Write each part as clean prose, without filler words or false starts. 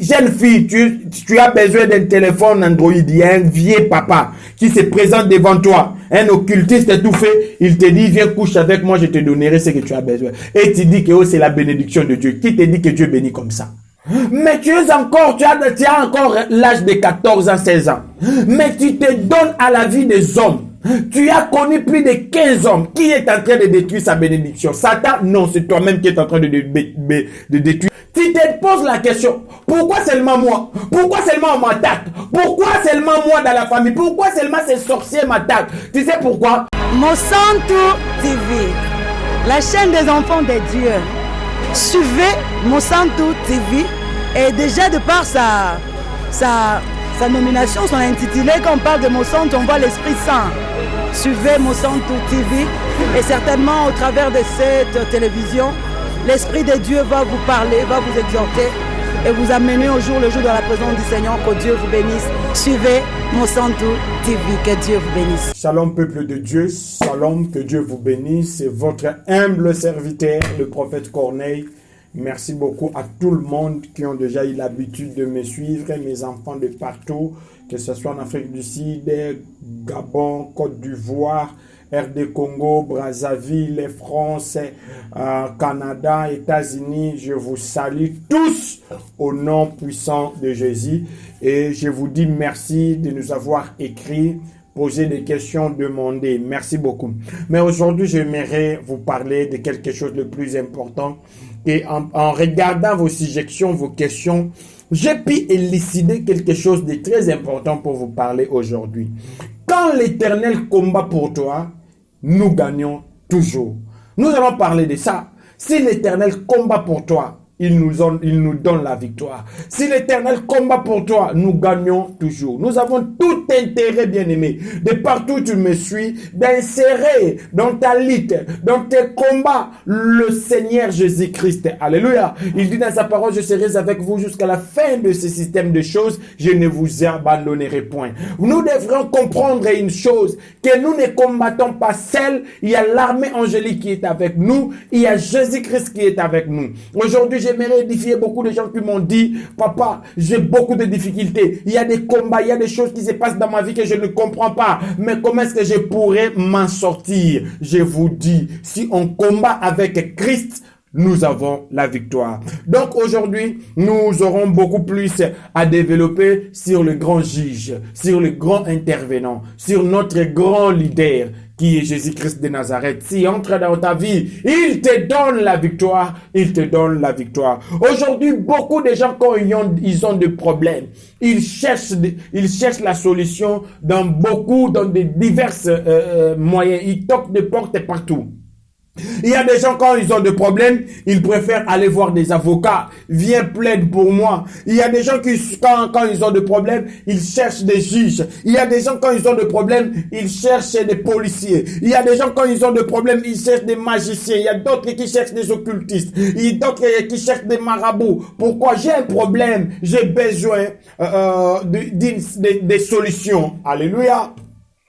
jeune fille, tu as besoin d'un téléphone Android. Il y a un vieux papa qui se présente devant toi, un occultiste étouffé. Il te dit, viens coucher avec moi, je te donnerai ce que tu as besoin. Et tu dis que oh, c'est la bénédiction de Dieu. Qui te dit que Dieu bénit comme ça? Mais tu as encore l'âge de 14 ans, 16 ans. Mais tu te donnes à la vie des hommes. Tu as connu plus de 15 hommes. Qui est en train de détruire sa bénédiction? Satan? Non, c'est toi-même qui es en train de détruire. Tu te poses la question, pourquoi seulement moi? Pourquoi seulement on m'attaque? Pourquoi seulement moi dans la famille? Pourquoi seulement ces sorciers m'attaquent? Tu sais pourquoi? Monsanto TV, la chaîne des enfants de Dieu. Suivez Monsanto TV et déjà de par sa nomination, son intitulé, quand on parle de Monsanto, on voit l'Esprit Saint. Suivez Monsanto TV et certainement au travers de cette télévision, l'Esprit de Dieu va vous parler, va vous exhorter et vous amener au jour le jour dans la présence du Seigneur. Que Dieu vous bénisse. Suivez Monsanto TV, que Dieu vous bénisse. Shalom peuple de Dieu, shalom, que Dieu vous bénisse. C'est votre humble serviteur, le prophète Corneille. Merci beaucoup à tout le monde qui ont déjà eu l'habitude de me suivre, mes enfants de partout, que ce soit en Afrique du Sud, Gabon, Côte d'Ivoire, RD Congo, Brazzaville, France, Canada, États-Unis. Je vous salue tous au nom puissant de Jésus et je vous dis merci de nous avoir écrit, posé des questions, demandé. Merci beaucoup. Mais aujourd'hui, j'aimerais vous parler de quelque chose de plus important. Et en regardant vos suggestions, vos questions, j'ai pu élucider quelque chose de très important pour vous parler aujourd'hui. Quand l'Éternel combat pour toi, nous gagnons toujours. Nous allons parler de ça. Si l'Éternel combat pour toi, il nous donne la victoire. Si l'Éternel combat pour toi, nous gagnons toujours. Nous avons tout intérêt, bien-aimé, de partout où tu me suis, d'insérer dans ta lutte, dans tes combats, le Seigneur Jésus-Christ. Alléluia. Il dit dans sa parole, je serai avec vous jusqu'à la fin de ce système de choses. Je ne vous abandonnerai point. Nous devrons comprendre une chose, que nous ne combattons pas seuls. Il y a l'armée angélique qui est avec nous. Il y a Jésus-Christ qui est avec nous. Aujourd'hui, j'aimerais édifier beaucoup de gens qui m'ont dit, papa, j'ai beaucoup de difficultés. Il y a des combats, il y a des choses qui se passent dans ma vie que je ne comprends pas. Mais comment est-ce que je pourrais m'en sortir? Je vous dis, si on combat avec Christ, nous avons la victoire. Donc aujourd'hui, nous aurons beaucoup plus à développer sur le grand juge, sur le grand intervenant, sur notre grand leader, qui est Jésus-Christ de Nazareth. S'il entre dans ta vie, il te donne la victoire, il te donne la victoire. Aujourd'hui, beaucoup de gens, quand ils ont des problèmes, ils cherchent la solution dans des divers moyens. Ils toquent des portes partout. Il y a des gens, quand ils ont des problèmes, ils préfèrent aller voir des avocats. Viens, plaide pour moi. Il y a des gens qui, quand ils ont des problèmes, ils cherchent des juges. Il y a des gens, quand ils ont des problèmes, ils cherchent des policiers. Il y a des gens, quand ils ont des problèmes, ils cherchent des magiciens. Il y a d'autres qui cherchent des occultistes. Il y a d'autres qui cherchent des marabouts. Pourquoi? J'ai un problème. J'ai besoin des solutions. Alléluia.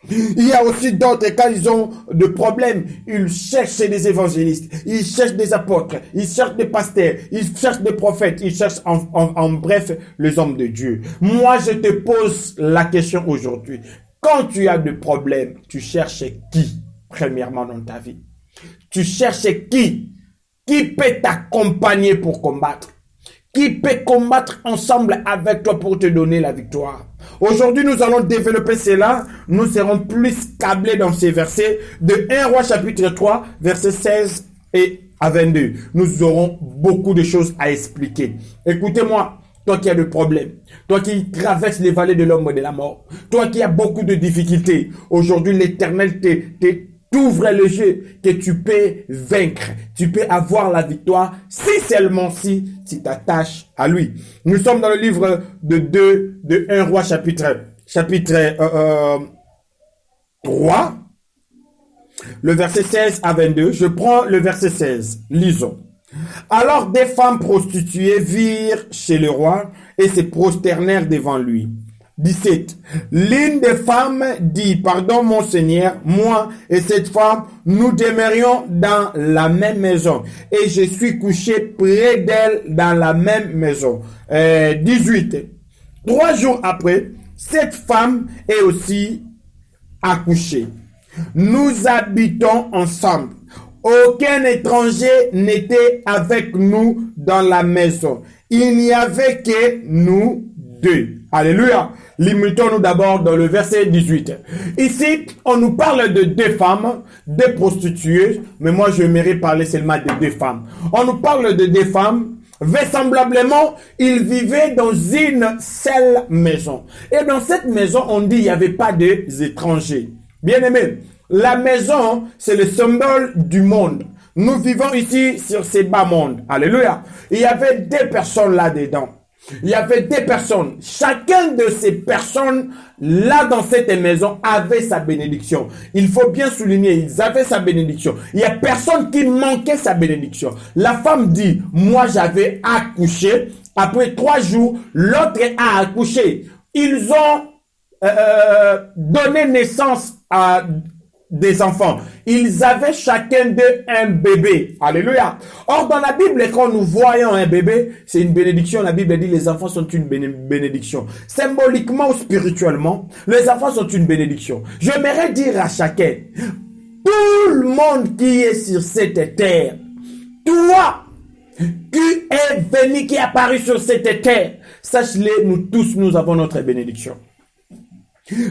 Il y a aussi d'autres, quand ils ont des problèmes, ils cherchent des évangélistes, ils cherchent des apôtres, ils cherchent des pasteurs, ils cherchent des prophètes, ils cherchent en bref les hommes de Dieu. Moi, je te pose la question aujourd'hui. Quand tu as des problèmes, tu cherches qui, premièrement, dans ta vie? Tu cherches qui? Qui peut t'accompagner pour combattre? Qui peut combattre ensemble avec toi pour te donner la victoire? Aujourd'hui, nous allons développer cela. Nous serons plus câblés dans ces versets de 1 Roi chapitre 3, versets 16 et à 22. Nous aurons beaucoup de choses à expliquer. Écoutez-moi, toi qui as des problèmes, toi qui traverses les vallées de l'ombre de la mort, toi qui as beaucoup de difficultés, aujourd'hui l'Éternel t'ouvre le jeu que tu peux vaincre, tu peux avoir la victoire si seulement si tu t'attaches à lui. Nous sommes dans le livre de 1 Roi chapitre 3, le verset 16 à 22. Je prends le verset 16, lisons. Alors des femmes prostituées virent chez le roi et se prosternèrent devant lui. 17. L'une des femmes dit, pardon mon Seigneur, moi et cette femme, nous demeurions dans la même maison et je suis couché près d'elle dans la même maison. 18. 3 jours après, cette femme est aussi accouchée. Nous habitons ensemble. Aucun étranger n'était avec nous dans la maison. Il n'y avait que nous deux. Alléluia. Limitons-nous d'abord dans le verset 18. Ici, on nous parle de 2 femmes, 2 prostituées, mais moi j'aimerais parler seulement de 2 femmes. On nous parle de 2 femmes. Vraisemblablement, ils vivaient dans une seule maison. Et dans cette maison, on dit qu'il n'y avait pas d'étrangers. Bien aimé, la maison, c'est le symbole du monde. Nous vivons ici sur ces bas mondes. Alléluia. Il y avait 2 personnes là-dedans. Il y avait 2 personnes. Chacun de ces personnes là dans cette maison avait sa bénédiction. Il faut bien souligner, ils avaient sa bénédiction. Il n'y a personne qui manquait sa bénédiction. La femme dit, moi j'avais accouché. Après 3 jours, l'autre a accouché. Ils ont donné naissance à des enfants. Ils avaient chacun d'eux un bébé. Alléluia. Or, dans la Bible, quand nous voyons un bébé, c'est une bénédiction. La Bible dit les enfants sont une bénédiction. Symboliquement ou spirituellement, les enfants sont une bénédiction. J'aimerais dire à chacun, tout le monde qui est sur cette terre, toi qui est venu, qui est apparu sur cette terre, sache-le, nous tous, nous avons notre bénédiction.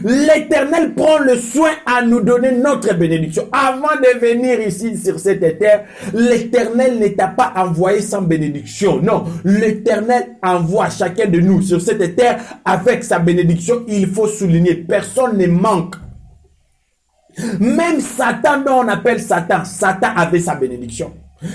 L'Éternel prend le soin à nous donner notre bénédiction. Avant de venir ici sur cette terre, l'Éternel ne t'a pas envoyé sans bénédiction. Non, l'Éternel envoie chacun de nous sur cette terre avec sa bénédiction. Il faut souligner, personne ne manque. Même Satan, dont on appelle Satan, Satan avait sa bénédiction.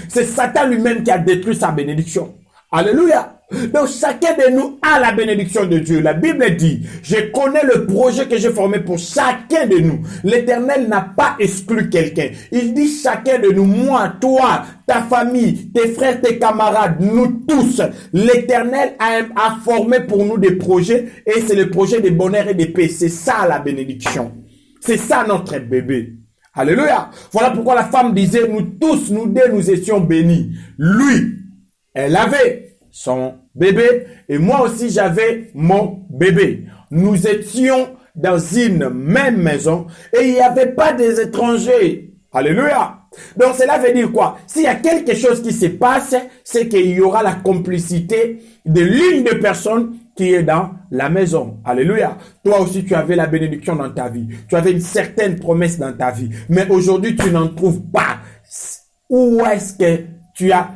C'est Satan lui-même qui a détruit sa bénédiction. Alléluia. Donc chacun de nous a la bénédiction de Dieu. La Bible dit, je connais le projet que j'ai formé pour chacun de nous. L'Éternel n'a pas exclu quelqu'un. Il dit chacun de nous, moi, toi, ta famille, tes frères, tes camarades, nous tous. L'Éternel a formé pour nous des projets et c'est le projet de bonheur et de paix. C'est ça la bénédiction. C'est ça notre bébé. Alléluia. Voilà pourquoi la femme disait, nous tous, nous deux, nous étions bénis. Lui, elle avait son bébé et moi aussi j'avais mon bébé. Nous étions dans une même maison et il n'y avait pas des étrangers. Alléluia. Donc cela veut dire quoi? S'il y a quelque chose qui se passe, c'est qu'il y aura la complicité de l'une des personnes qui est dans la maison. Alléluia. Toi aussi tu avais la bénédiction dans ta vie. Tu avais une certaine promesse dans ta vie. Mais aujourd'hui tu n'en trouves pas. Où est-ce que tu as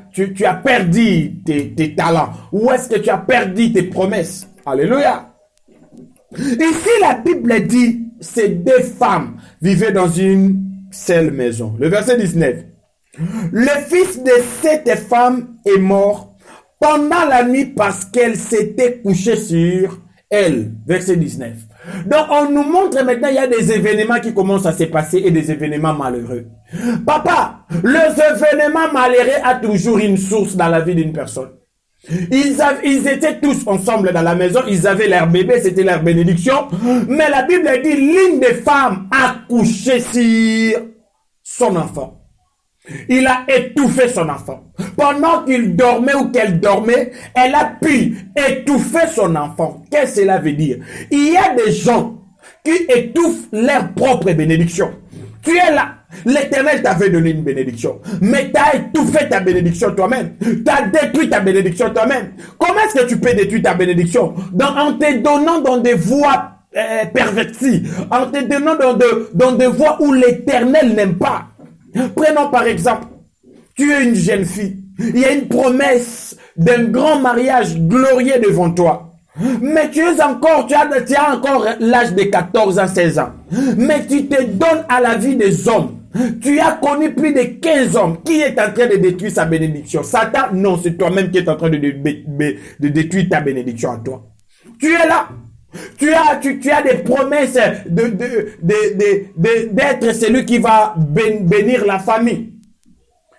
perdu tes talents? Où est-ce que tu as perdu tes promesses? Alléluia. Ici, la Bible dit, ces 2 femmes vivaient dans une seule maison. Le verset 19. Le fils de cette femme est mort pendant la nuit parce qu'elle s'était couchée sur elle. Verset 19. Donc, on nous montre maintenant, il y a des événements qui commencent à se passer et des événements malheureux. Papa, les événements malheureux a toujours une source dans la vie d'une personne. Ils étaient tous ensemble dans la maison, ils avaient leur bébé, c'était leur bénédiction. Mais la Bible dit, l'une des femmes a couché sur son enfant. Il a étouffé son enfant. Pendant qu'il dormait ou qu'elle dormait, elle a pu étouffer son enfant. Qu'est-ce que cela veut dire? Il y a des gens qui étouffent leur propre bénédiction. Tu es là. L'Éternel t'avait donné une bénédiction. Mais tu as étouffé ta bénédiction toi-même. Tu as détruit ta bénédiction toi-même. Comment est-ce que tu peux détruire ta bénédiction? En te donnant dans des voies perverties. En te donnant dans des voies où l'Éternel n'aime pas. Prenons par exemple, tu es une jeune fille. Il y a une promesse d'un grand mariage glorieux devant toi. Mais tu as encore l'âge de 14 ans, 16 ans. Mais tu te donnes à la vie des hommes. Tu as connu plus de 15 hommes. Qui est en train de détruire sa bénédiction? Satan? Non, c'est toi-même qui es en train de détruire ta bénédiction à toi. Tu es là. Tu as des promesses d'être celui qui va bénir la famille.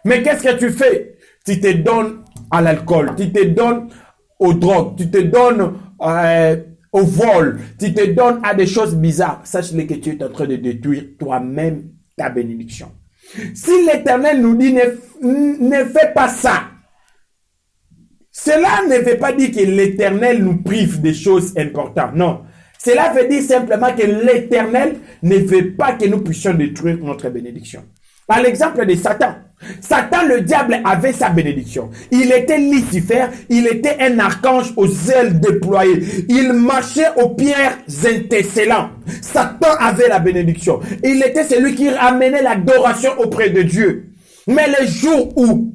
Mais qu'est-ce que tu fais? Tu te donnes à l'alcool, tu te donnes aux drogues, tu te donnes au vol, tu te donnes à des choses bizarres, sache-le que tu es en train de détruire toi-même ta bénédiction. Si l'Éternel nous dit ne fais pas ça, cela ne veut pas dire que l'Éternel nous prive des choses importantes. Non. Cela veut dire simplement que l'Éternel ne veut pas que nous puissions détruire notre bénédiction. À l'exemple de Satan. Satan, le diable, avait sa bénédiction. Il était Lucifer, il était un archange aux ailes déployées. Il marchait aux pierres étincelantes. Satan avait la bénédiction. Il était celui qui ramenait l'adoration auprès de Dieu. Mais le jour où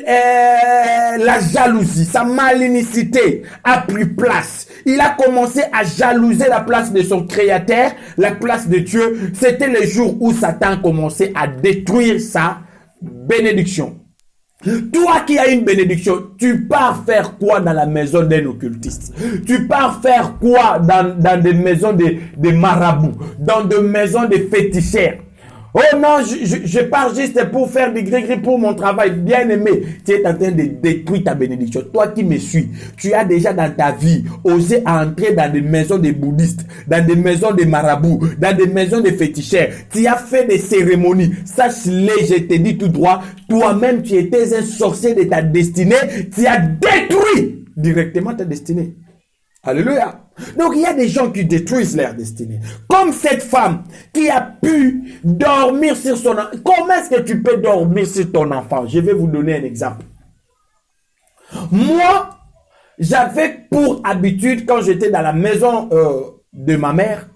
la jalousie, sa malignité a pris place, il a commencé à jalouser la place de son créateur, la place de Dieu. C'était le jour où Satan commençait à détruire sa bénédiction. Toi qui as une bénédiction, tu pars faire quoi dans la maison d'un occultiste? Tu pars faire quoi dans des maisons de marabouts, dans des maisons de féticheurs? Oh non, je pars juste pour faire des gris-gris pour mon travail. Bien aimé, tu es en train de détruire ta bénédiction. Toi qui me suis, tu as déjà dans ta vie osé entrer dans des maisons de bouddhistes, dans des maisons de marabouts, dans des maisons de féticheurs. Tu as fait des cérémonies. Sache-le, je te dis tout droit, toi-même tu étais un sorcier de ta destinée. Tu as détruit directement ta destinée. Alléluia. Donc, il y a des gens qui détruisent leur destinée. Comme cette femme qui a pu dormir sur son enfant. Comment est-ce que tu peux dormir sur ton enfant? Je vais vous donner un exemple. Moi, j'avais pour habitude, quand j'étais dans la maison de ma mère,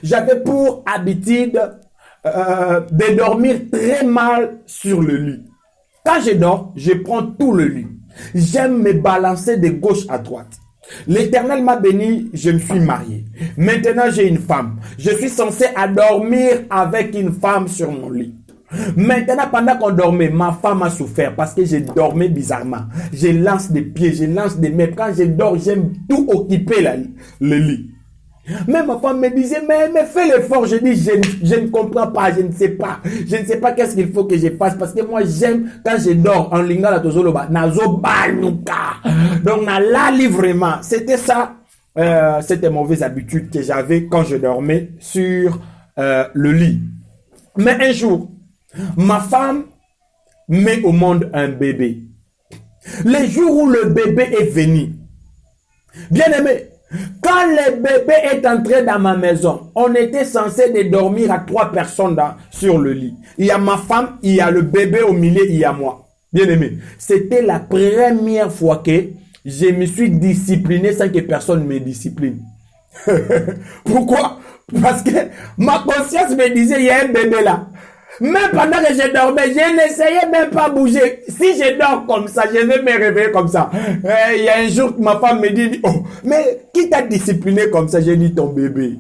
j'avais pour habitude de dormir très mal sur le lit. Quand je dors, je prends tout le lit. J'aime me balancer de gauche à droite. L'Éternel m'a béni, je me suis marié. Maintenant, j'ai une femme. Je suis censé dormir avec une femme sur mon lit. Maintenant, pendant qu'on dormait, ma femme a souffert parce que je dormais bizarrement. Je lance des pieds, je lance des mains. Quand je dors, j'aime tout occuper le lit. Mais ma femme me disait, mais fais l'effort. Je dis, je ne comprends pas, je ne sais pas. Je ne sais pas qu'est-ce qu'il faut que je fasse. Parce que moi, j'aime, quand je dors, en lingala tozoloba, nazo baluka. Donc, nalali vraiment. C'était ça, c'était mauvaise habitude que j'avais quand je dormais sur le lit. Mais un jour, ma femme met au monde un bébé. Le jour où le bébé est venu, bien aimé, quand le bébé est entré dans ma maison, on était censé de dormir à 3 personnes sur le lit. Il y a ma femme, il y a le bébé au milieu, il y a moi. Bien aimé, c'était la première fois que je me suis discipliné sans que personne me discipline. Pourquoi? Parce que ma conscience me disait, il y a un bébé là. Même pendant que je dormais, je n'essayais même pas bouger. Si je dors comme ça, je vais me réveiller comme ça. Il y a un jour, ma femme me dit, oh, mais qui t'a discipliné comme ça? J'ai dit ton bébé.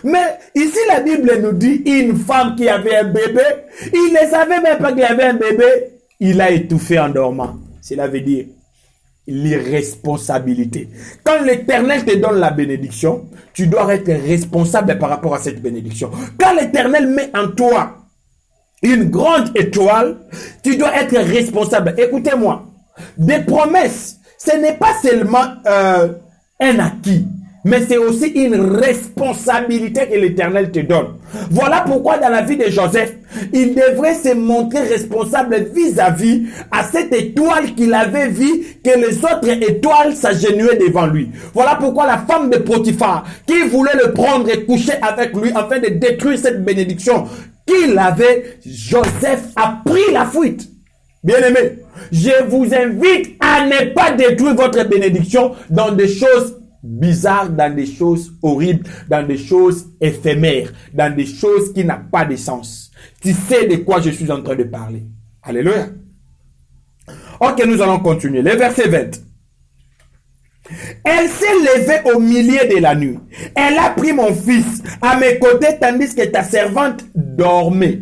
Mais ici, la Bible nous dit, une femme qui avait un bébé, il ne savait même pas qu'il avait un bébé, il a étouffé en dormant. Cela veut dire l'irresponsabilité. Quand l'Éternel te donne la bénédiction, tu dois être responsable par rapport à cette bénédiction. Quand l'Éternel met en toi une grande étoile, tu dois être responsable. Écoutez-moi, des promesses, ce n'est pas seulement un acquis, mais c'est aussi une responsabilité que l'Éternel te donne. Voilà pourquoi dans la vie de Joseph, il devrait se montrer responsable vis-à-vis à cette étoile qu'il avait vue, que les autres étoiles s'agenouillaient devant lui. Voilà pourquoi la femme de Potiphar, qui voulait le prendre et coucher avec lui afin de détruire cette bénédiction qu'il avait, Joseph a pris la fuite. Bien-aimés, je vous invite à ne pas détruire votre bénédiction dans des choses bizarres, dans des choses horribles, dans des choses éphémères, dans des choses qui n'ont pas de sens. Tu sais de quoi je suis en train de parler. Alléluia. Ok, nous allons continuer. Le verset 20. Elle s'est levée au milieu de la nuit. Elle a pris mon fils à mes côtés tandis que ta servante dormait.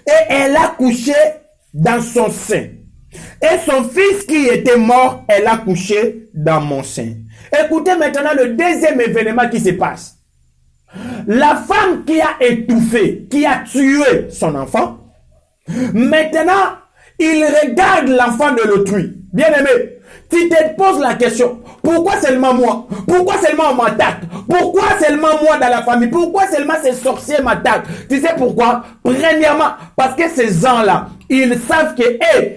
Et elle a couché dans son sein. Et son fils qui était mort, elle a couché dans mon sein. Écoutez maintenant le deuxième événement qui se passe. La femme qui a étouffé, qui a tué son enfant, maintenant, il regarde l'enfant de l'autrui. Bien-aimé, tu te poses la question, pourquoi seulement moi? Pourquoi seulement on m'attaque? Pourquoi seulement moi dans la famille? Pourquoi seulement ces sorciers m'attaquent? Tu sais pourquoi? Premièrement, parce que ces gens-là, ils savent que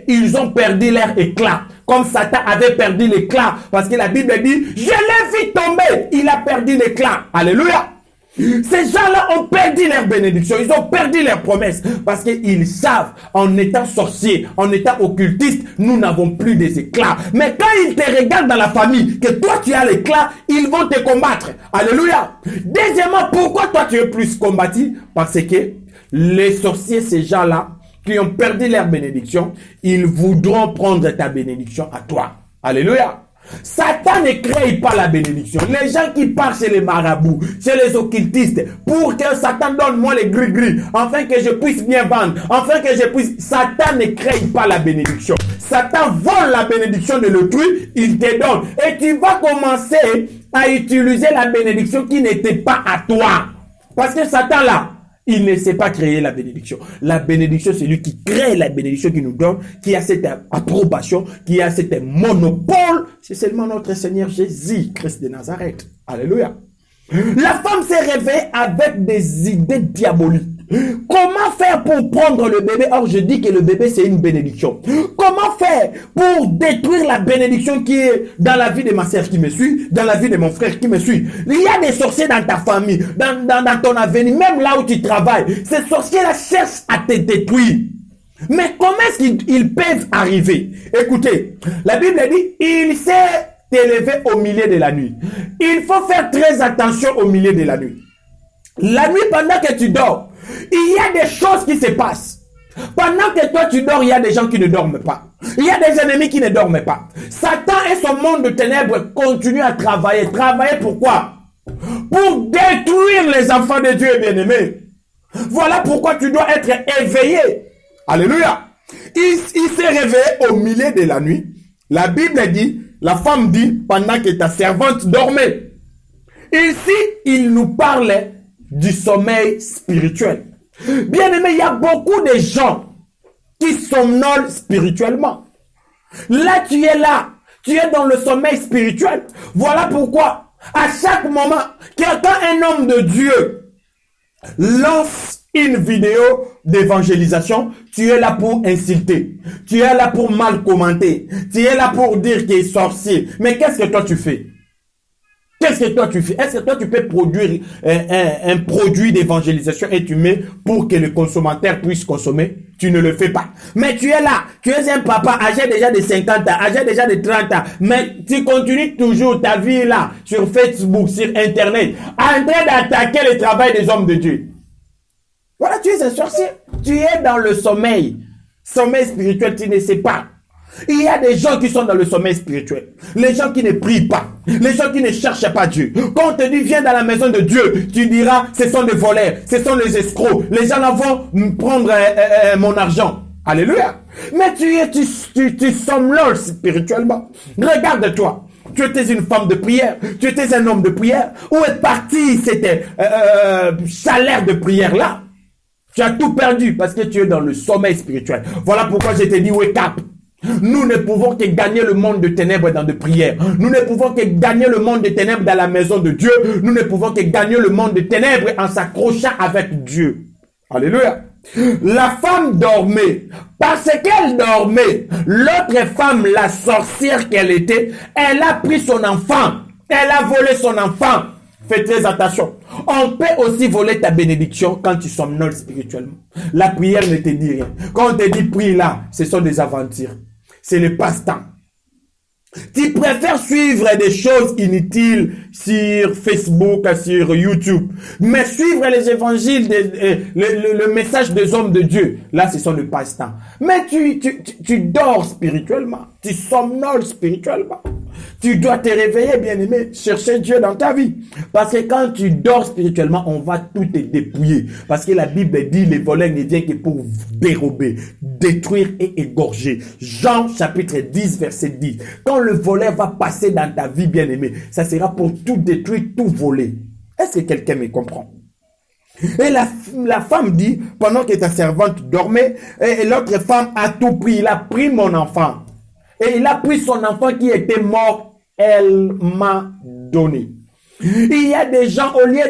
ils ont perdu leur éclat. Comme Satan avait perdu l'éclat. Parce que la Bible dit, je l'ai vu tomber. Il a perdu l'éclat. Alléluia. Ces gens-là ont perdu leur bénédiction, ils ont perdu leurs promesses parce qu'ils savent, en étant sorciers, en étant occultistes, nous n'avons plus des éclats. Mais quand ils te regardent dans la famille, que toi tu as l'éclat, ils vont te combattre. Alléluia. Deuxièmement, pourquoi toi tu es plus combattu? Parce que les sorciers, ces gens-là, qui ont perdu leur bénédiction, ils voudront prendre ta bénédiction à toi. Alléluia. Satan ne crée pas la bénédiction. Les gens qui partent chez les marabouts, chez les occultistes, pour que Satan donne moi les gris-gris, afin que je puisse bien vendre, afin que je puisse... Satan ne crée pas la bénédiction. Satan vole la bénédiction de l'autrui, il te donne. Et tu vas commencer à utiliser la bénédiction qui n'était pas à toi. Parce que Satan là, il ne sait pas créer la bénédiction. La bénédiction, c'est lui qui crée la bénédiction qui nous donne, qui a cette approbation, qui a cet monopole. C'est seulement notre Seigneur Jésus, Christ de Nazareth. Alléluia. La femme s'est réveillée avec des idées diaboliques. Comment faire pour prendre le bébé? Or, je dis que le bébé, c'est une bénédiction. Comment faire pour détruire la bénédiction qui est dans la vie de ma sœur qui me suit, dans la vie de mon frère qui me suit? Il y a des sorciers dans ta famille, dans ton avenir, même là où tu travailles. Ces sorciers-là cherchent à te détruire. Mais comment est-ce qu'ils peuvent arriver? Écoutez, la Bible dit, il s'est élevé au milieu de la nuit. Il faut faire très attention au milieu de la nuit. La nuit, pendant que tu dors, il y a des choses qui se passent. Pendant que toi tu dors, il y a des gens qui ne dorment pas. Il y a des ennemis qui ne dorment pas. Satan et son monde de ténèbres continuent à travailler. Travailler pourquoi? Pour détruire les enfants de Dieu, bien-aimés. Voilà pourquoi tu dois être éveillé. Alléluia. Il s'est réveillé au milieu de la nuit. La Bible dit, la femme dit, pendant que ta servante dormait. Ici, il nous parle du sommeil spirituel. Bien aimé, il y a beaucoup de gens qui somnolent spirituellement. Là, tu es dans le sommeil spirituel. Voilà pourquoi, à chaque moment, quand un homme de Dieu lance une vidéo d'évangélisation, tu es là pour insulter, tu es là pour mal commenter, tu es là pour dire qu'il est sorcier. Mais qu'est-ce que toi tu fais? Qu'est-ce que toi tu fais? Est-ce que toi tu peux produire un produit d'évangélisation et tu mets pour que le consommateur puisse consommer? Tu ne le fais pas. Mais tu es là, tu es un papa âgé déjà de 50 ans, âgé déjà de 30 ans, mais tu continues toujours ta vie là, sur Facebook, sur Internet, en train d'attaquer le travail des hommes de Dieu. Voilà, tu es un sorcier. Tu es dans le sommeil. Sommeil spirituel, tu ne sais pas. Il y a des gens qui sont dans le sommeil spirituel. Les gens qui ne prient pas. Les gens qui ne cherchent pas Dieu. Quand on te dit viens dans la maison de Dieu, tu diras ce sont des voleurs, ce sont les escrocs. Les gens là vont prendre mon argent. Alléluia. Mais tu somnoles spirituellement. Regarde-toi. Tu étais une femme de prière. Tu étais un homme de prière. Où est parti cette chaleur de prière là? Tu as tout perdu parce que tu es dans le sommeil spirituel. Voilà pourquoi je t'ai dit wake up. Nous ne pouvons que gagner le monde de ténèbres dans de prières. Nous ne pouvons que gagner le monde de ténèbres dans la maison de Dieu. Nous ne pouvons que gagner le monde de ténèbres en s'accrochant avec Dieu. Alléluia. La femme dormait. Parce qu'elle dormait, l'autre femme, la sorcière qu'elle était, elle a pris son enfant. Elle a volé son enfant. Fais très attention. On peut aussi voler ta bénédiction quand tu somnoles spirituellement. La prière ne te dit rien. Quand on te dit prie là, ce sont des aventures. C'est le passe-temps. Tu préfères suivre des choses inutiles sur Facebook, sur YouTube. Mais suivre les évangiles, le message des hommes de Dieu, là, ce sont le passe-temps. Mais tu dors spirituellement. Tu somnoles spirituellement. Tu dois te réveiller, bien-aimé, chercher Dieu dans ta vie. Parce que quand tu dors spirituellement, on va tout te dépouiller. Parce que la Bible dit, les voleurs ne viennent que pour dérober, détruire et égorger. Jean chapitre 10, verset 10. Quand le voleur va passer dans ta vie, bien-aimé, ça sera pour tout détruire, tout voler. Est-ce que quelqu'un me comprend? Et la femme dit, pendant que ta servante dormait, et l'autre femme a tout pris. Il a pris mon enfant. Et il a pris son enfant qui était mort. Elle m'a donné. Il y a des gens, au lieu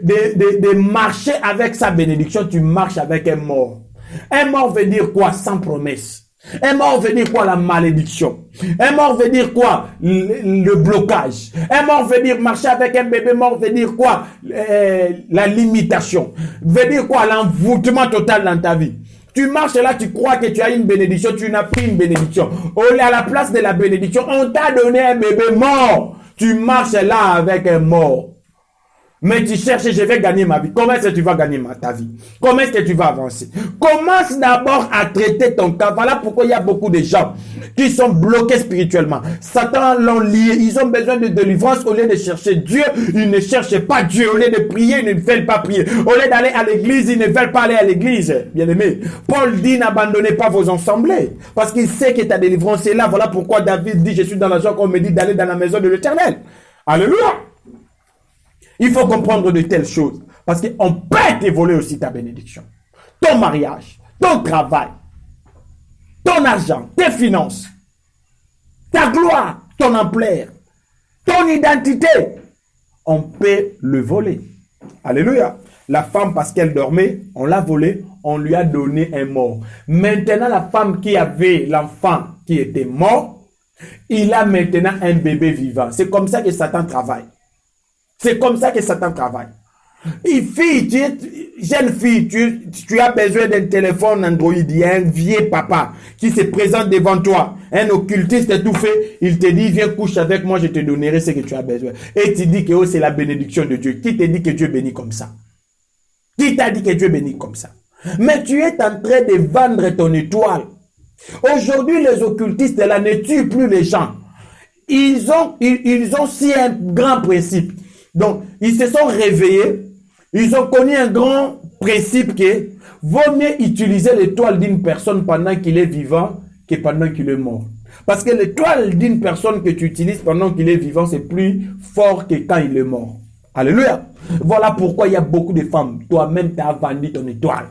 de marcher avec sa bénédiction, tu marches avec un mort. Un mort veut dire quoi? Sans promesse. Un mort veut dire quoi? La malédiction. Un mort veut dire quoi? Le blocage. Un mort veut dire marcher avec un bébé mort veut dire quoi? La limitation. Veut dire quoi? L'envoûtement total dans ta vie. Tu marches là, tu crois que tu as une bénédiction, tu n'as pris une bénédiction. À la place de la bénédiction, on t'a donné un bébé mort. Tu marches là avec un mort. Mais tu cherches, je vais gagner ma vie. Comment est-ce que tu vas gagner ta vie? Comment est-ce que tu vas avancer? Commence d'abord à traiter ton cas. Voilà pourquoi il y a beaucoup de gens qui sont bloqués spirituellement. Satan l'ont lié. Ils ont besoin de délivrance. Au lieu de chercher Dieu, ils ne cherchent pas Dieu. Au lieu de prier, ils ne veulent pas prier. Au lieu d'aller à l'église, ils ne veulent pas aller à l'église. Bien aimé, Paul dit, n'abandonnez pas vos assemblées. Parce qu'il sait que ta délivrance est là. Voilà pourquoi David dit, je suis dans la joie qu'on me dit d'aller dans la maison de l'Éternel. Alléluia. Il faut comprendre de telles choses. Parce qu'on peut te voler aussi ta bénédiction. Ton mariage, ton travail, ton argent, tes finances, ta gloire, ton ampleur, ton identité. On peut le voler. Alléluia. La femme, parce qu'elle dormait, on l'a volée, on lui a donné un mort. Maintenant, la femme qui avait l'enfant qui était mort, il a maintenant un bébé vivant. C'est comme ça que Satan travaille. C'est comme ça que Satan travaille. Jeune fille, tu as besoin d'un téléphone Android. Il y a un vieux papa qui se présente devant toi. Un occultiste tout fait. Il te dit, viens coucher avec moi, je te donnerai ce que tu as besoin. Et tu dis que oh, c'est la bénédiction de Dieu. Qui te dit que Dieu bénit comme ça? Qui t'a dit que Dieu bénit comme ça? Mais tu es en train de vendre ton étoile. Aujourd'hui, les occultistes là ne tuent plus les gens. Ils ont aussi un grand principe. Donc, ils se sont réveillés, ils ont connu un grand principe que vaut mieux utiliser l'étoile d'une personne pendant qu'il est vivant que pendant qu'il est mort. Parce que l'étoile d'une personne que tu utilises pendant qu'il est vivant, c'est plus fort que quand il est mort. Alléluia. Voilà pourquoi il y a beaucoup de femmes. Toi-même, tu as vendu ton étoile.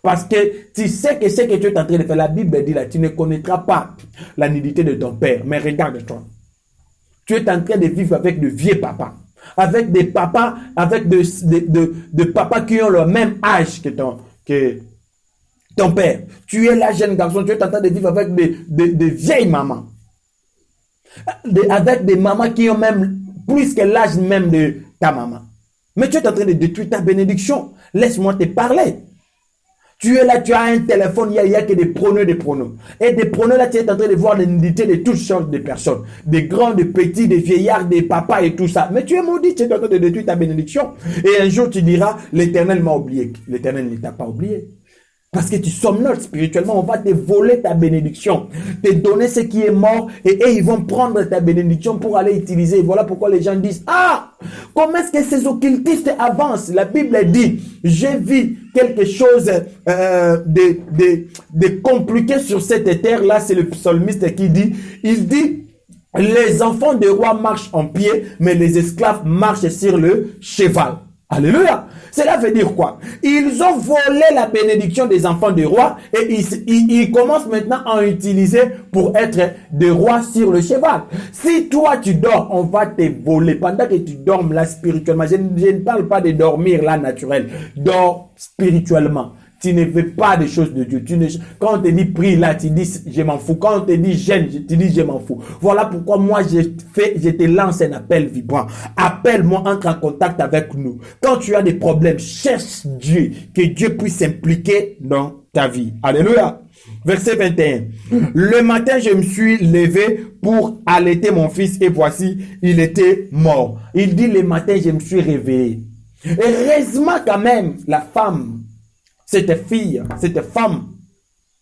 Parce que tu sais que ce que tu es en train de faire, la Bible dit là, tu ne connaîtras pas la nudité de ton père. Mais regarde-toi. Tu es en train de vivre avec de vieux papas, avec des papas, avec de papas qui ont le même âge que ton père. Tu es là, jeune garçon, tu es en train de vivre avec de vieilles mamans. Avec des mamans qui ont même plus que l'âge même de ta maman. Mais tu es en train de détruire ta bénédiction. Laisse-moi te parler. Tu es là, tu as un téléphone, il n'y a que des pronoms. Et des pronoms là, tu es en train de voir les nudités de toutes sortes de personnes. Des grands, des petits, des vieillards, des papas et tout ça. Mais tu es maudit, tu es en train de détruire ta bénédiction. Et un jour, tu diras, l'Éternel m'a oublié. L'Éternel ne t'a pas oublié. Parce que tu somnoles spirituellement, on va te voler ta bénédiction, te donner ce qui est mort, et ils vont prendre ta bénédiction pour aller utiliser. Voilà pourquoi les gens disent, ah, comment est-ce que ces occultistes avancent? La Bible dit, j'ai vu quelque chose de compliqué sur cette terre-là, c'est le psalmiste qui dit, il dit, les enfants des rois marchent en pied, mais les esclaves marchent sur le cheval. Alléluia. Cela veut dire quoi? Ils ont volé la bénédiction des enfants des rois et ils commencent maintenant à utiliser pour être des rois sur le cheval. Si toi tu dors, on va te voler. Pendant que tu dormes là spirituellement, je ne parle pas de dormir là naturel. Dors spirituellement. Tu ne veux pas des choses de Dieu. Quand on te dit prie là, tu dis je m'en fous. Quand on te dit jeûne, tu dis je m'en fous. Voilà pourquoi moi je te lance un appel vibrant. Appelle-moi, entre en contact avec nous. Quand tu as des problèmes, cherche Dieu. Que Dieu puisse s'impliquer dans ta vie. Alléluia. Verset 21. Le matin, je me suis levé pour allaiter mon fils et voici, il était mort. Il dit le matin, je me suis réveillé. Heureusement quand même, la femme, cette fille, cette femme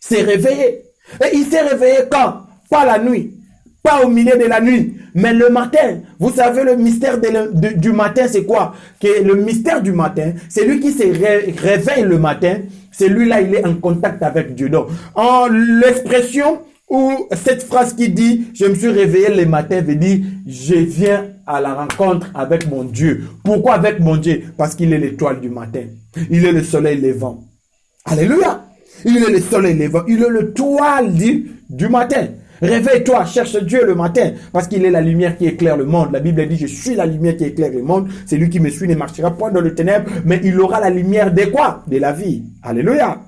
s'est réveillée. Et il s'est réveillé quand? Pas la nuit. Pas au milieu de la nuit. Mais le matin. Vous savez, le mystère du matin, c'est quoi? Que le mystère du matin, c'est lui qui se réveille le matin. C'est lui là, il est en contact avec Dieu. Donc, l'expression Ou cette phrase qui dit, je me suis réveillé le matin, veut dire, je viens à la rencontre avec mon Dieu. Pourquoi avec mon Dieu? Parce qu'il est l'étoile du matin. Il est le soleil levant. Alléluia. Il est le soleil levant. Il est l'étoile du matin. Réveille-toi, cherche Dieu le matin, parce qu'il est la lumière qui éclaire le monde. La Bible dit, je suis la lumière qui éclaire le monde. Celui qui me suit ne marchera point dans le ténèbre, mais il aura la lumière de quoi? De la vie. Alléluia.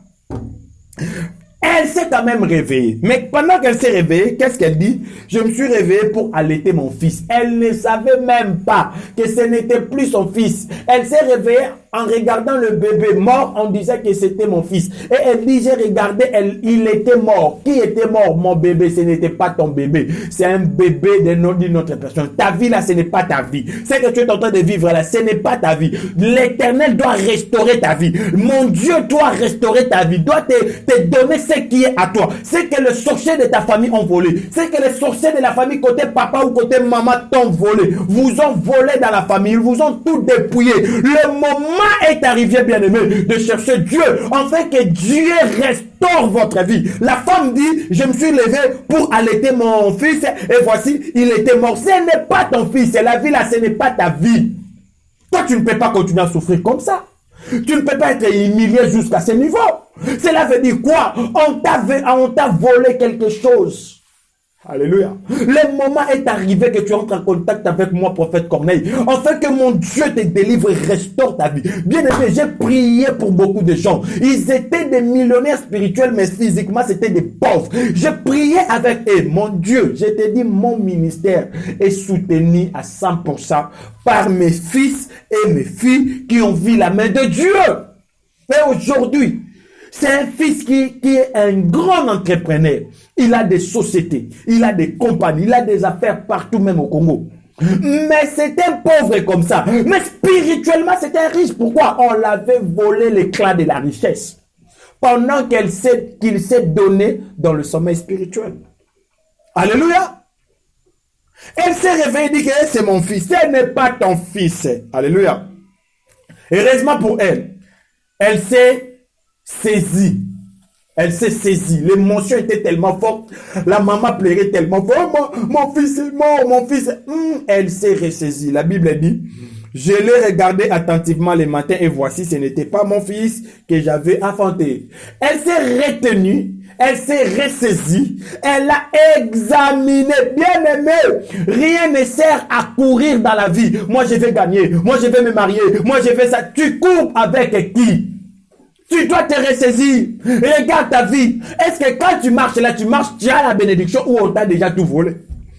Elle s'est quand même réveillée. Mais pendant qu'elle s'est réveillée, qu'est-ce qu'elle dit? Je me suis réveillée pour allaiter mon fils. Elle ne savait même pas que ce n'était plus son fils. Elle s'est réveillée en regardant le bébé mort, on disait que c'était mon fils. Et elle dit, j'ai regardé, il était mort. Qui était mort? Mon bébé, ce n'était pas ton bébé. C'est un bébé d'une autre personne. Ta vie là, ce n'est pas ta vie. Ce que tu es en train de vivre là, ce n'est pas ta vie. L'Éternel doit restaurer ta vie. Mon Dieu doit restaurer ta vie, doit te donner ce qui est à toi. C'est que les sorciers de ta famille ont volé. C'est que les sorciers de la famille côté papa ou côté maman t'ont volé. Vous ont volé dans la famille. Ils vous ont tout dépouillé. Le moment est arrivé, bien-aimé, de chercher Dieu, afin que Dieu restaure votre vie. La femme dit, je me suis levée pour allaiter mon fils, et voici, il était mort. Ce n'est pas ton fils, la vie là, ce n'est pas ta vie. Toi, tu ne peux pas continuer à souffrir comme ça. Tu ne peux pas être humilié jusqu'à ce niveau. Cela veut dire quoi? On t'a volé quelque chose. Alléluia. Le moment est arrivé que tu entres en contact avec moi, prophète Corneille, afin que mon Dieu te délivre et restaure ta vie. Bien aimé, j'ai prié pour beaucoup de gens. Ils étaient des millionnaires spirituels, mais physiquement, c'était des pauvres. J'ai prié avec eux. Mon Dieu, je te dis, mon ministère est soutenu à 100% par mes fils et mes filles qui ont vu la main de Dieu. Et aujourd'hui, c'est un fils qui est un grand entrepreneur. Il a des sociétés, il a des compagnies, il a des affaires partout, même au Congo. Mais c'est un pauvre comme ça. Mais spirituellement, c'est un riche. Pourquoi? On l'avait volé l'éclat de la richesse. Pendant qu'il s'est donné dans le sommeil spirituel. Alléluia. Elle s'est réveillée et dit que c'est mon fils. Ce n'est pas ton fils. Alléluia. Heureusement pour elle, elle s'est saisie. Elle s'est saisie. L'émotion était tellement forte. La maman pleurait tellement fort. Mon fils est mort, mon fils. Elle s'est ressaisie. La Bible dit, je l'ai regardé attentivement le matin et voici, ce n'était pas mon fils que j'avais enfanté. Elle s'est retenue. Elle s'est ressaisie. Elle a examiné. Bien aimé, rien ne sert à courir dans la vie. Moi, je vais gagner. Moi, je vais me marier. Moi, je vais ça. Tu cours avec qui? Tu dois te ressaisir. Regarde ta vie. Est-ce que quand tu marches là, tu as la bénédiction ou on t'a déjà tout volé?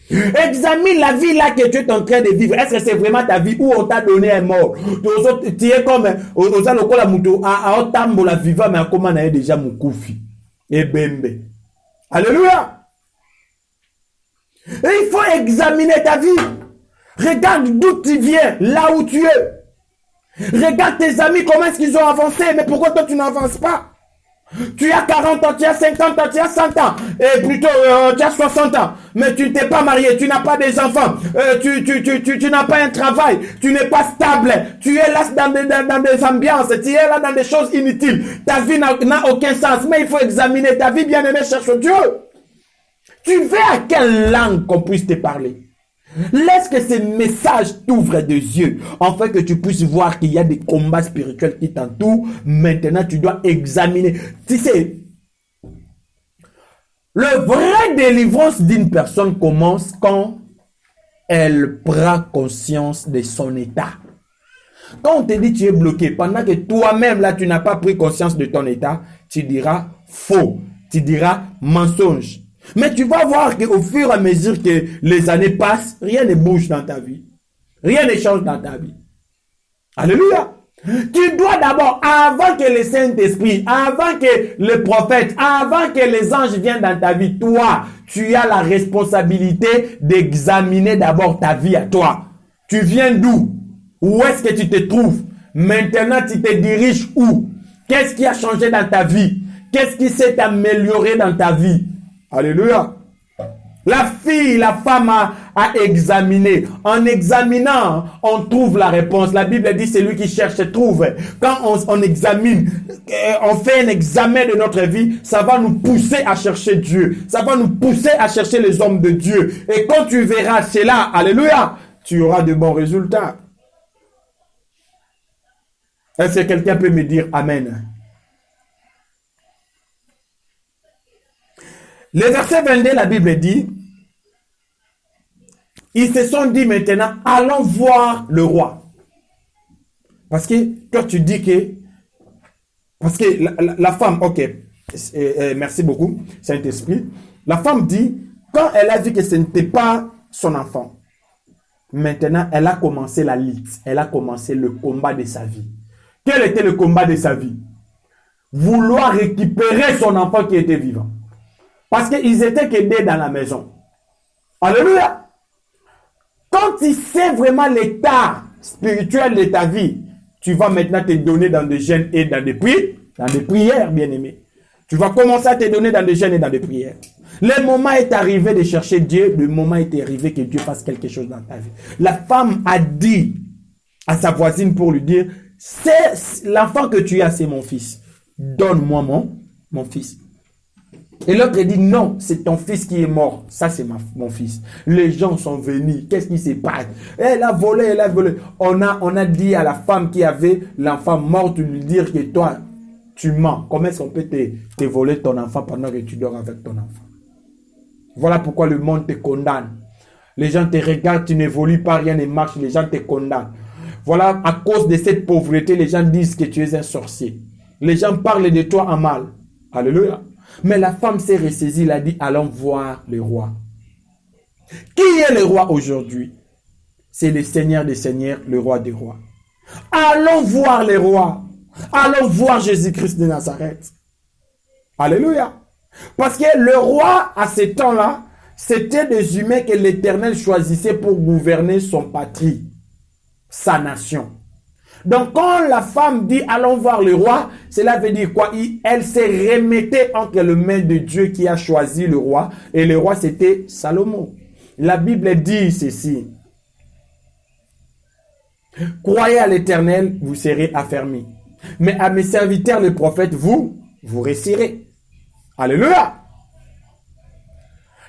Examine la vie là que tu es en train de vivre. Est-ce que c'est vraiment ta vie ou on t'a donné un mort? Tu es comme la moto à otambo la vivant mais comment on a déjà mon koufi et bembe. Alléluia. Et il faut examiner ta vie. Regarde d'où tu viens, là où tu es. Regarde tes amis, comment est-ce qu'ils ont avancé, mais pourquoi toi tu n'avances pas? Tu as 40 ans, tu as 50 ans, tu as 100 ans, et plutôt tu as 60 ans, mais tu ne t'es pas marié, tu n'as pas des enfants, tu n'as pas un travail, tu n'es pas stable, tu es là dans des ambiances, tu es là dans des choses inutiles, ta vie n'a aucun sens, mais il faut examiner ta vie, bien-aimé, cherche Dieu. Tu veux à quelle langue qu'on puisse te parler? Laisse que ces messages t'ouvrent des yeux, afin que tu puisses voir qu'il y a des combats spirituels qui t'entourent. Maintenant, tu dois examiner. Tu sais, le vrai délivrance d'une personne commence quand elle prend conscience de son état. Quand on te dit tu es bloqué, pendant que toi-même là tu n'as pas pris conscience de ton état, tu diras faux, tu diras mensonge. Mais tu vas voir qu'au fur et à mesure que les années passent, rien ne bouge dans ta vie. Rien ne change dans ta vie. Alléluia. Tu dois d'abord, avant que le Saint-Esprit, avant que le prophète, avant que les anges viennent dans ta vie, toi, tu as la responsabilité d'examiner d'abord ta vie à toi. Tu viens d'où? Où est-ce que tu te trouves? Maintenant, tu te diriges où? Qu'est-ce qui a changé dans ta vie? Qu'est-ce qui s'est amélioré dans ta vie? Alléluia. La fille, la femme à examiner. En examinant, on trouve la réponse. La Bible dit, c'est lui qui cherche trouve. Quand on examine, on fait un examen de notre vie, ça va nous pousser à chercher Dieu. Ça va nous pousser à chercher les hommes de Dieu. Et quand tu verras cela, alléluia, tu auras de bons résultats. Est-ce que quelqu'un peut me dire Amen? Le verset 22, la Bible dit, ils se sont dit maintenant, allons voir le roi. Parce que toi tu dis que, parce que la femme, ok, merci beaucoup, Saint-Esprit, la femme dit, quand elle a vu que ce n'était pas son enfant, maintenant elle a commencé la lutte, elle a commencé le combat de sa vie. Quel était le combat de sa vie? Vouloir récupérer son enfant qui était vivant. Parce qu'ils étaient qu'aidés dans la maison. Alléluia. Quand tu sais vraiment l'état spirituel de ta vie, tu vas maintenant te donner dans des jeûnes et dans des prières, bien-aimés. Tu vas commencer à te donner dans des jeûnes et dans des prières. Le moment est arrivé de chercher Dieu, le moment est arrivé que Dieu fasse quelque chose dans ta vie. La femme a dit à sa voisine pour lui dire, c'est l'enfant que tu as, c'est mon fils. Donne-moi mon fils. Et l'autre dit, non, c'est ton fils qui est mort. Ça, c'est mon fils. Les gens sont venus. Qu'est-ce qui se passe? Elle a volé, elle a volé. On a dit à la femme qui avait l'enfant mort de lui dire que toi, tu mens. Comment est-ce qu'on peut te voler ton enfant pendant que tu dors avec ton enfant? Voilà pourquoi le monde te condamne. Les gens te regardent, tu n'évolues pas, rien ne marche, les gens te condamnent. Voilà, à cause de cette pauvreté, les gens disent que tu es un sorcier. Les gens parlent de toi en mal. Alléluia. Mais la femme s'est ressaisie, elle a dit, allons voir le roi. Qui est le roi aujourd'hui? C'est le Seigneur des Seigneurs, le roi des rois. Allons voir le roi. Allons voir Jésus-Christ de Nazareth. Alléluia. Parce que le roi, à ce temps-là, c'était des humains que l'Éternel choisissait pour gouverner son patrie, sa nation. Donc, quand la femme dit « allons voir le roi », cela veut dire quoi? Elle s'est remettée entre les mains de Dieu qui a choisi le roi. Et le roi, c'était Salomon. La Bible dit ceci. « Croyez à l'Éternel, vous serez affermis. Mais à mes serviteurs, les prophètes, vous réussirez. » Alléluia.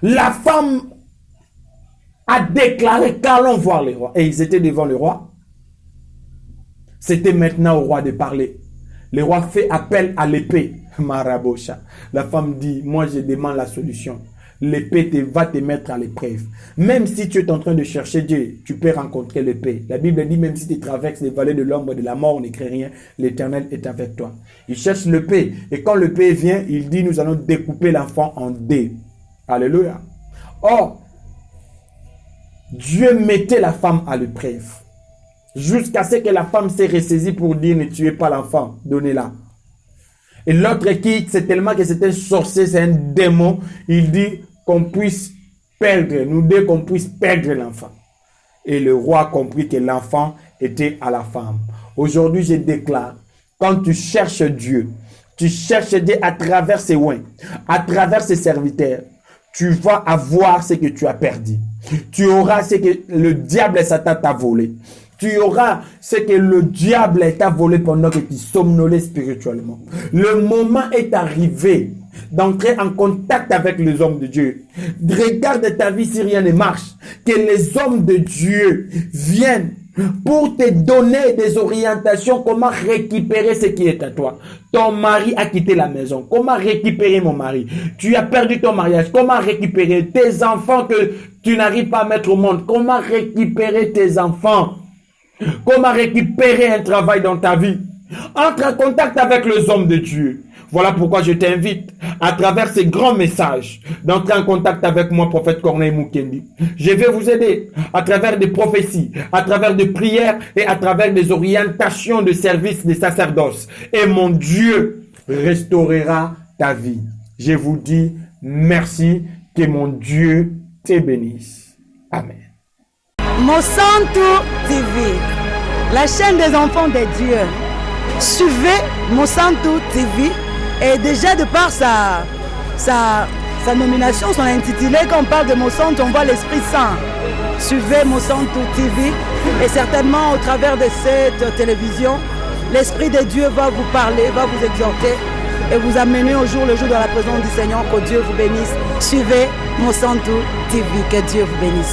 La femme a déclaré qu'allons voir le roi. Et ils étaient devant le roi. C'était maintenant au roi de parler. Le roi fait appel à l'épée. Marabosha. La femme dit, moi je demande la solution. L'épée va te mettre à l'épreuve. Même si tu es en train de chercher Dieu, tu peux rencontrer l'épée. La Bible dit, même si tu traverses les vallées de l'ombre de la mort, on n'écrit rien, l'Éternel est avec toi. Il cherche l'épée. Et quand l'épée vient, il dit, nous allons découper l'enfant en dés. Alléluia. Or, Dieu mettait la femme à l'épreuve. Jusqu'à ce que la femme s'est ressaisie pour dire, ne tuez pas l'enfant, donnez-la. Et l'autre qui, c'est tellement que c'est un sorcier, c'est un démon, il dit qu'on puisse perdre, nous deux qu'on puisse perdre l'enfant. Et le roi a compris que l'enfant était à la femme. Aujourd'hui, je déclare, quand tu cherches Dieu, tu cherches Dieu à travers ses oins, à travers ses serviteurs, tu vas avoir ce que tu as perdu. Tu auras ce que le diable Satan t'a volé. Tu auras ce que le diable t'a volé pendant que tu somnolais spirituellement. Le moment est arrivé d'entrer en contact avec les hommes de Dieu. Regarde ta vie si rien ne marche. Que les hommes de Dieu viennent pour te donner des orientations, comment récupérer ce qui est à toi. Ton mari a quitté la maison. Comment récupérer mon mari? Tu as perdu ton mariage. Comment récupérer tes enfants que tu n'arrives pas à mettre au monde? Comment récupérer tes enfants? Comment récupérer un travail dans ta vie? Entre en contact avec les hommes de Dieu. Voilà pourquoi je t'invite, à travers ces grands messages, d'entrer en contact avec moi, prophète Corneille Mukendi. Je vais vous aider à travers des prophéties, à travers des prières et à travers des orientations de service de sacerdoce. Et mon Dieu restaurera ta vie. Je vous dis merci, que mon Dieu te bénisse. Amen. Monsanto TV, la chaîne des enfants de Dieu. Suivez Monsanto TV et déjà de par sa sa nomination sont intitulées, quand on parle de Monsanto, on voit l'Esprit Saint. Suivez Monsanto TV et certainement au travers de cette télévision, l'Esprit de Dieu va vous parler, va vous exhorter et vous amener au jour le jour dans la présence du Seigneur. Que Dieu vous bénisse. Suivez Monsanto TV. Que Dieu vous bénisse.